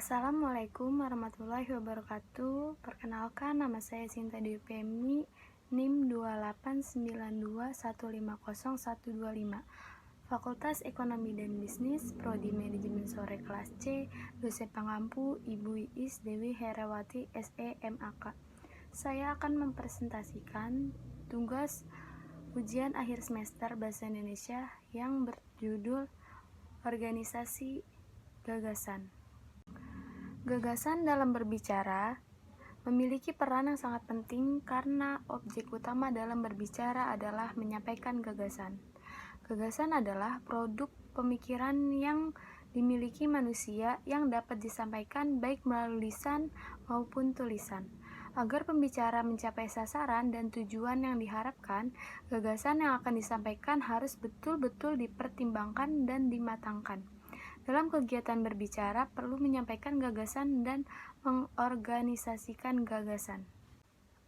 Assalamualaikum warahmatullahi wabarakatuh. Perkenalkan, nama saya Sinta Dewi Pemi, NIM 28921501125, Fakultas Ekonomi dan Bisnis, Prodi Manajemen Sore kelas C, dosen pengampu Ibu Iis Dewi Herawati SE MAK. Saya akan mempresentasikan tugas ujian akhir semester Bahasa Indonesia yang berjudul Organisasi Gagasan. Gagasan dalam berbicara memiliki peran yang sangat penting karena objek utama dalam berbicara adalah menyampaikan gagasan. Gagasan adalah produk pemikiran yang dimiliki manusia yang dapat disampaikan baik melalui lisan maupun tulisan. Agar pembicara mencapai sasaran dan tujuan yang diharapkan, gagasan yang akan disampaikan harus betul-betul dipertimbangkan dan dimatangkan. Dalam kegiatan berbicara, perlu menyampaikan gagasan dan mengorganisasikan gagasan.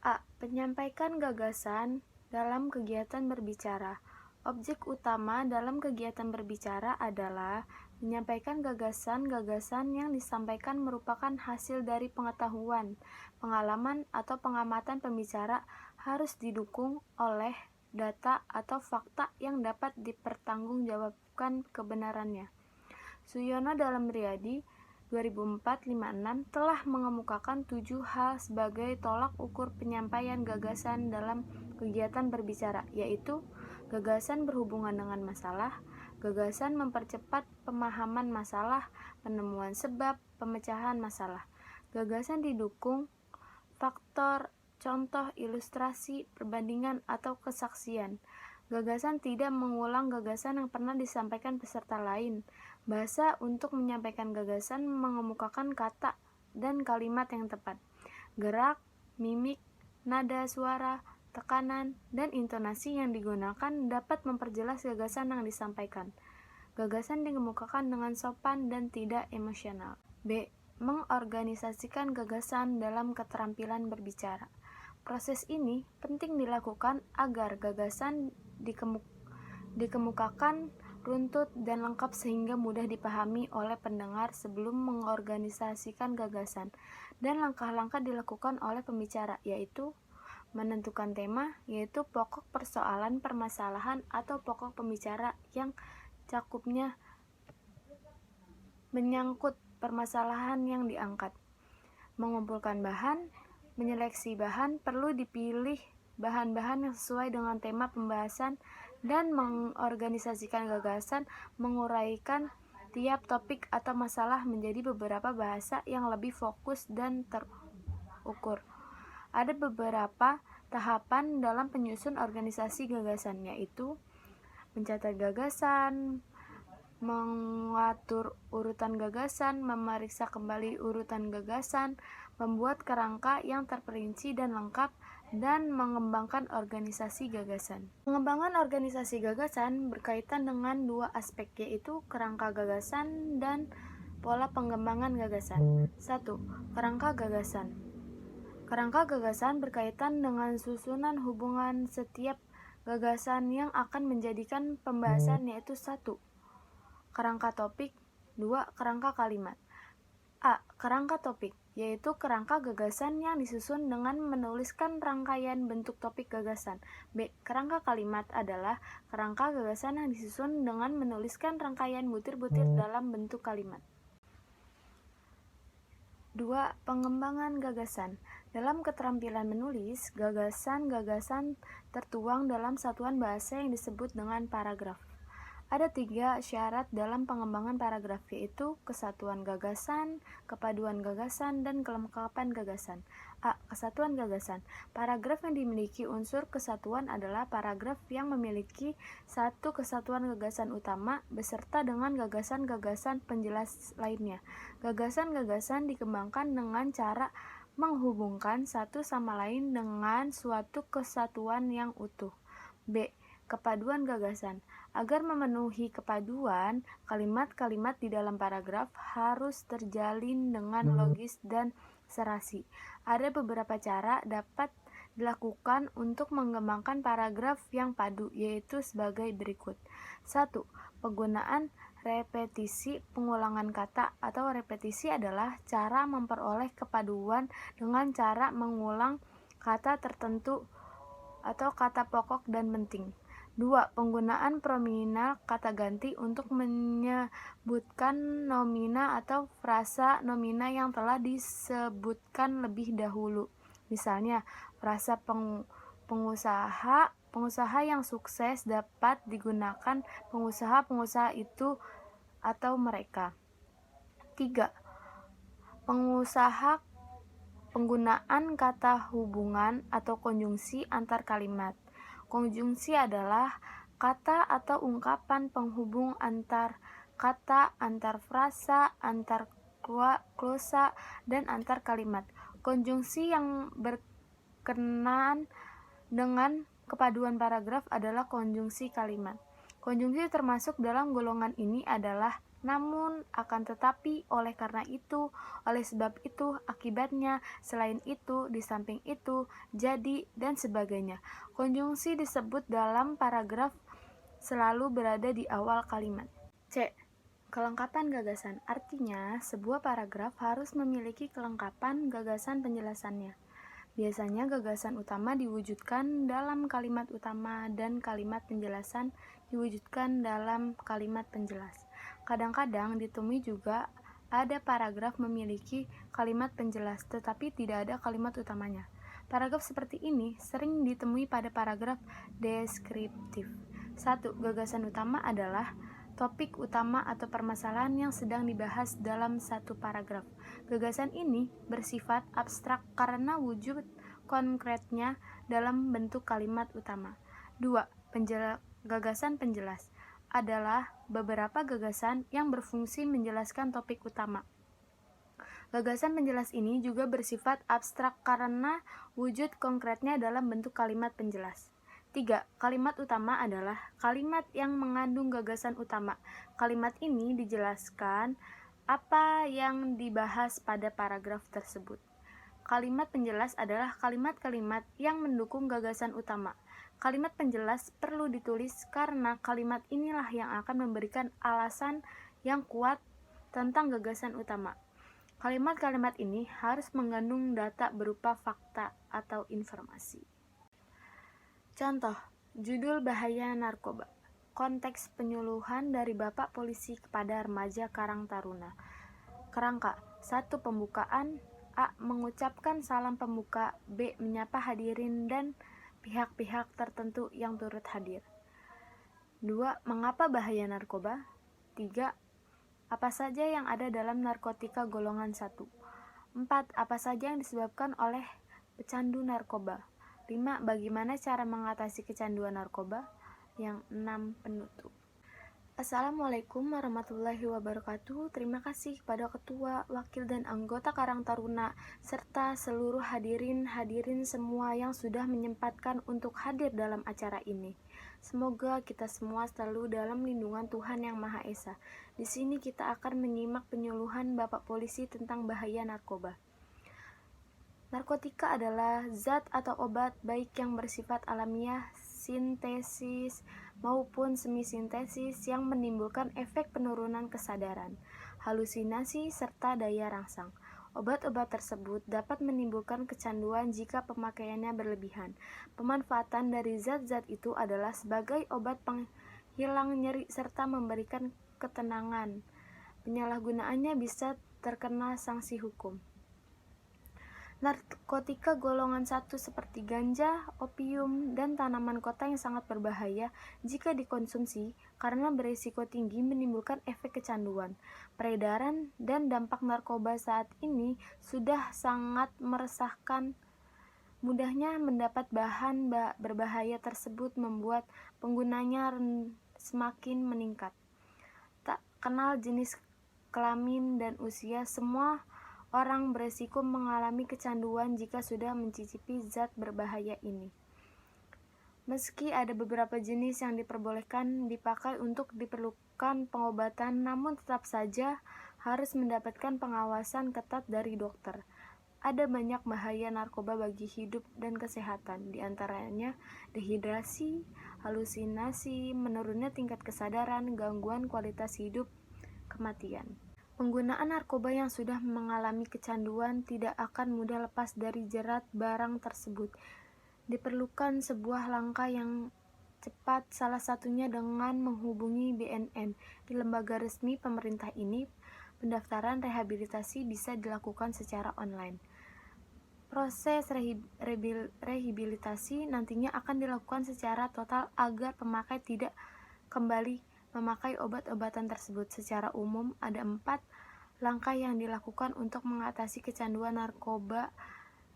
A. Menyampaikan gagasan dalam kegiatan berbicara. Objek utama dalam kegiatan berbicara adalah menyampaikan gagasan-gagasan yang disampaikan merupakan hasil dari pengetahuan, pengalaman, atau pengamatan pembicara harus didukung oleh data atau fakta yang dapat dipertanggungjawabkan kebenarannya. Suyono dalam Riyadi 2004-56 telah mengemukakan 7 hal sebagai tolak ukur penyampaian gagasan dalam kegiatan berbicara, yaitu gagasan berhubungan dengan masalah, gagasan mempercepat pemahaman masalah, penemuan sebab, pemecahan masalah. Gagasan didukung faktor, contoh, ilustrasi, perbandingan, atau kesaksian. Gagasan tidak mengulang gagasan yang pernah disampaikan peserta lain. Bahasa untuk menyampaikan gagasan mengemukakan kata dan kalimat yang tepat. Gerak, mimik, nada suara, tekanan, dan intonasi yang digunakan dapat memperjelas gagasan yang disampaikan. Gagasan dikemukakan dengan sopan dan tidak emosional. B. Mengorganisasikan gagasan dalam keterampilan berbicara. Proses ini penting dilakukan agar gagasan dikemukakan runtut dan lengkap sehingga mudah dipahami oleh pendengar sebelum mengorganisasikan gagasan, dan langkah-langkah dilakukan oleh pembicara, yaitu menentukan tema, yaitu pokok persoalan permasalahan atau pokok pembicara yang cakupnya menyangkut permasalahan yang diangkat, mengumpulkan bahan, menyeleksi bahan, perlu dipilih bahan-bahan yang sesuai dengan tema pembahasan, dan mengorganisasikan gagasan, menguraikan tiap topik atau masalah menjadi beberapa bahasa yang lebih fokus dan terukur. Ada beberapa tahapan dalam penyusun organisasi gagasan, yaitu mencatat gagasan, mengatur urutan gagasan, memeriksa kembali urutan gagasan, membuat kerangka yang terperinci dan lengkap, dan mengembangkan organisasi gagasan. Pengembangan organisasi gagasan berkaitan dengan dua aspek, yaitu kerangka gagasan dan pola pengembangan gagasan. 1. Kerangka gagasan. Kerangka gagasan berkaitan dengan susunan hubungan setiap gagasan yang akan menjadikan pembahasan, yaitu 1. Kerangka topik, 2. Kerangka kalimat. A. Kerangka topik, yaitu kerangka gagasan yang disusun dengan menuliskan rangkaian bentuk topik gagasan. B. Kerangka kalimat adalah kerangka gagasan yang disusun dengan menuliskan rangkaian butir-butir dalam bentuk kalimat. 2. Pengembangan gagasan. Dalam keterampilan menulis, gagasan-gagasan tertuang dalam satuan bahasa yang disebut dengan paragraf. Ada 3 syarat dalam pengembangan paragraf, yaitu kesatuan gagasan, kepaduan gagasan, dan kelengkapan gagasan. A. Kesatuan gagasan. Paragraf yang dimiliki unsur kesatuan adalah paragraf yang memiliki satu kesatuan gagasan utama beserta dengan gagasan-gagasan penjelas lainnya. Gagasan-gagasan dikembangkan dengan cara menghubungkan satu sama lain dengan suatu kesatuan yang utuh. B. Kepaduan gagasan. Agar memenuhi kepaduan, kalimat-kalimat di dalam paragraf harus terjalin dengan logis dan serasi. Ada beberapa cara dapat dilakukan untuk mengembangkan paragraf yang padu, yaitu sebagai berikut. 1. Penggunaan repetisi pengulangan kata atau repetisi adalah cara memperoleh kepaduan dengan cara mengulang kata tertentu atau kata pokok dan penting. 2. Penggunaan pronominal kata ganti untuk menyebutkan nomina atau frasa nomina yang telah disebutkan lebih dahulu. Misalnya, frasa pengusaha yang sukses dapat digunakan pengusaha-pengusaha itu atau mereka. 3. Penggunaan kata hubungan atau konjungsi antar kalimat. Konjungsi adalah kata atau ungkapan penghubung antar kata, antar frasa, antar klausa, dan antar kalimat. Konjungsi yang berkenaan dengan kepaduan paragraf adalah konjungsi kalimat. Konjungsi termasuk dalam golongan ini adalah namun, akan tetapi, oleh karena itu, oleh sebab itu, akibatnya, selain itu, di samping itu, jadi, dan sebagainya. Konjungsi disebut dalam paragraf selalu berada di awal kalimat. C. Kelengkapan gagasan. Artinya, sebuah paragraf harus memiliki kelengkapan gagasan penjelasannya. Biasanya gagasan utama diwujudkan dalam kalimat utama dan kalimat penjelasan diwujudkan dalam kalimat penjelas. Kadang-kadang ditemui juga ada paragraf memiliki kalimat penjelas tetapi tidak ada kalimat utamanya. Paragraf seperti ini sering ditemui pada paragraf deskriptif. 1. Gagasan utama adalah topik utama atau permasalahan yang sedang dibahas dalam satu paragraf. Gagasan ini bersifat abstrak karena wujud konkretnya dalam bentuk kalimat utama. 2. Gagasan penjelas adalah beberapa gagasan yang berfungsi menjelaskan topik utama. Gagasan penjelas ini juga bersifat abstrak karena wujud konkretnya dalam bentuk kalimat penjelas. 3. Kalimat utama adalah kalimat yang mengandung gagasan utama. Kalimat ini dijelaskan apa yang dibahas pada paragraf tersebut. Kalimat penjelas adalah kalimat-kalimat yang mendukung gagasan utama. Kalimat penjelas perlu ditulis karena kalimat inilah yang akan memberikan alasan yang kuat tentang gagasan utama. Kalimat-kalimat ini harus mengandung data berupa fakta atau informasi. Contoh, judul bahaya narkoba. Konteks penyuluhan dari Bapak Polisi kepada remaja Karang Taruna. Kerangka 1. Pembukaan. A. Mengucapkan salam pembuka. B. Menyapa hadirin dan pihak-pihak tertentu yang turut hadir. 2. Mengapa bahaya narkoba? 3. Apa saja yang ada dalam narkotika golongan 1? 4. Apa saja yang disebabkan oleh pecandu narkoba? 5. Bagaimana cara mengatasi kecanduan narkoba? Yang 6. Penutup. Assalamualaikum warahmatullahi wabarakatuh. Terima kasih kepada Ketua, Wakil, dan anggota Karang Taruna, serta seluruh hadirin semua yang sudah menyempatkan untuk hadir dalam acara ini. Semoga kita semua selalu dalam lindungan Tuhan Yang Maha Esa. Di sini kita akan menyimak penyuluhan Bapak Polisi tentang bahaya narkoba. Narkotika adalah zat atau obat baik yang bersifat alamiah, sintesis, maupun semi-sintesis yang menimbulkan efek penurunan kesadaran, halusinasi, serta daya rangsang. Obat-obat tersebut dapat menimbulkan kecanduan jika pemakaiannya berlebihan. Pemanfaatan dari zat-zat itu adalah sebagai obat penghilang nyeri serta memberikan ketenangan. Penyalahgunaannya bisa terkena sanksi hukum. Narkotika golongan 1 seperti ganja, opium, dan tanaman kota yang sangat berbahaya jika dikonsumsi karena berisiko tinggi menimbulkan efek kecanduan. Peredaran dan dampak narkoba saat ini sudah sangat meresahkan. Mudahnya mendapat bahan berbahaya tersebut membuat penggunanya semakin meningkat. Tak kenal jenis kelamin dan usia, semua orang beresiko mengalami kecanduan jika sudah mencicipi zat berbahaya ini. Meski ada beberapa jenis yang diperbolehkan dipakai untuk diperlukan pengobatan, namun tetap saja harus mendapatkan pengawasan ketat dari dokter. Ada banyak bahaya narkoba bagi hidup dan kesehatan, di antaranya dehidrasi, halusinasi, menurunnya tingkat kesadaran, gangguan kualitas hidup, kematian. Penggunaan narkoba yang sudah mengalami kecanduan tidak akan mudah lepas dari jerat barang tersebut. Diperlukan sebuah langkah yang cepat, salah satunya dengan menghubungi BNN. Di lembaga resmi pemerintah ini, pendaftaran rehabilitasi bisa dilakukan secara online. Proses rehabilitasi nantinya akan dilakukan secara total agar pemakai tidak kembali memakai obat-obatan tersebut. Secara umum, ada 4 langkah yang dilakukan untuk mengatasi kecanduan narkoba,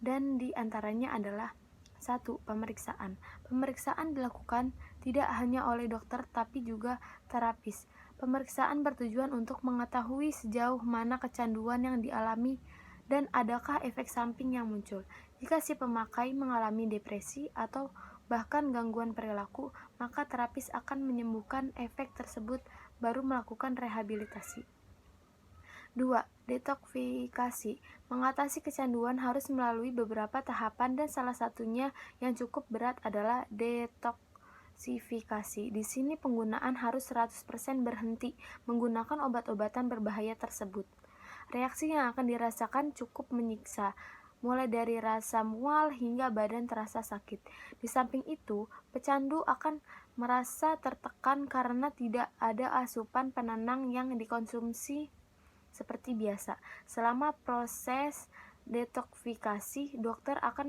dan di antaranya adalah 1. Pemeriksaan. Pemeriksaan dilakukan tidak hanya oleh dokter tapi juga terapis. Pemeriksaan bertujuan untuk mengetahui sejauh mana kecanduan yang dialami dan adakah efek samping yang muncul. Jika si pemakai mengalami depresi atau bahkan gangguan perilaku, maka terapis akan menyembuhkan efek tersebut baru melakukan rehabilitasi. 2. Detoksifikasi. Mengatasi kecanduan harus melalui beberapa tahapan dan salah satunya yang cukup berat adalah detoksifikasi. Di sini penggunaan harus 100% berhenti menggunakan obat-obatan berbahaya tersebut. Reaksi yang akan dirasakan cukup menyiksa, mulai dari rasa mual hingga badan terasa sakit. Di samping itu, pecandu akan merasa tertekan karena tidak ada asupan penenang yang dikonsumsi seperti biasa. Selama proses detoksifikasi, dokter akan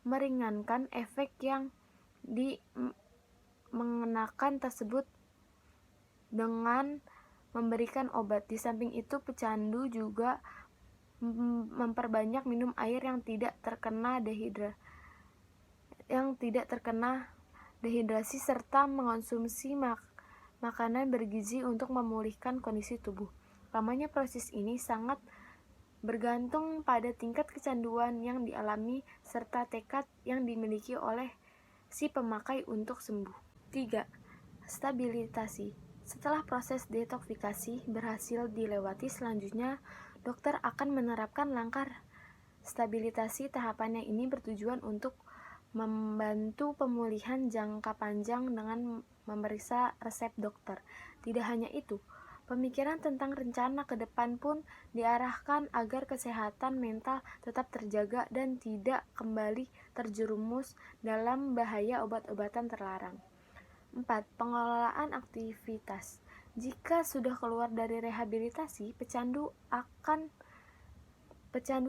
meringankan efek yang mengenakan tersebut dengan memberikan obat. Di samping itu, pecandu juga memperbanyak minum air yang tidak terkena dehidrasi serta mengonsumsi makanan bergizi untuk memulihkan kondisi tubuh. Lamanya proses ini sangat bergantung pada tingkat kecanduan yang dialami serta tekad yang dimiliki oleh si pemakai untuk sembuh. 3. Stabilisasi. Setelah proses detoksifikasi berhasil dilewati, selanjutnya dokter akan menerapkan langkah stabilisasi. Tahapannya ini bertujuan untuk membantu pemulihan jangka panjang dengan memeriksa resep dokter. Tidak hanya itu, pemikiran tentang rencana ke depan pun diarahkan agar kesehatan mental tetap terjaga dan tidak kembali terjerumus dalam bahaya obat-obatan terlarang. 4. Pengelolaan aktivitas. Jika sudah keluar dari rehabilitasi, pecandu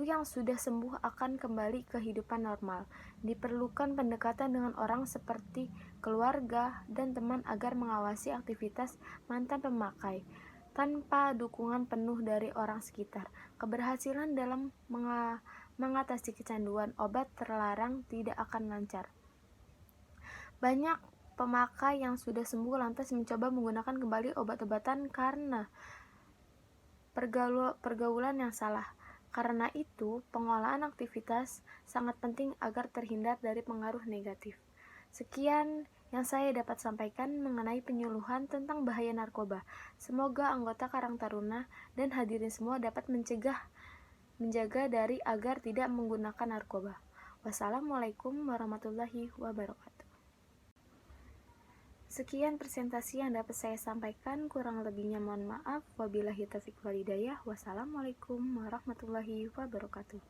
yang sudah sembuh akan kembali ke kehidupan normal. Diperlukan pendekatan dengan orang seperti keluarga dan teman agar mengawasi aktivitas mantan pemakai. Tanpa dukungan penuh dari orang sekitar, keberhasilan dalam mengatasi kecanduan obat terlarang tidak akan lancar. Banyak pemakai yang sudah sembuh lantas mencoba menggunakan kembali obat-obatan karena pergaulan yang salah. Karena itu, pengolahan aktivitas sangat penting agar terhindar dari pengaruh negatif. Sekian yang saya dapat sampaikan mengenai penyuluhan tentang bahaya narkoba. Semoga anggota Karang Taruna dan hadirin semua dapat menjaga dari agar tidak menggunakan narkoba. Wassalamualaikum warahmatullahi wabarakatuh. Sekian presentasi yang dapat saya sampaikan, kurang lebihnya mohon maaf. Wabillahi taufiq wal hidayah. Wassalamualaikum warahmatullahi wabarakatuh.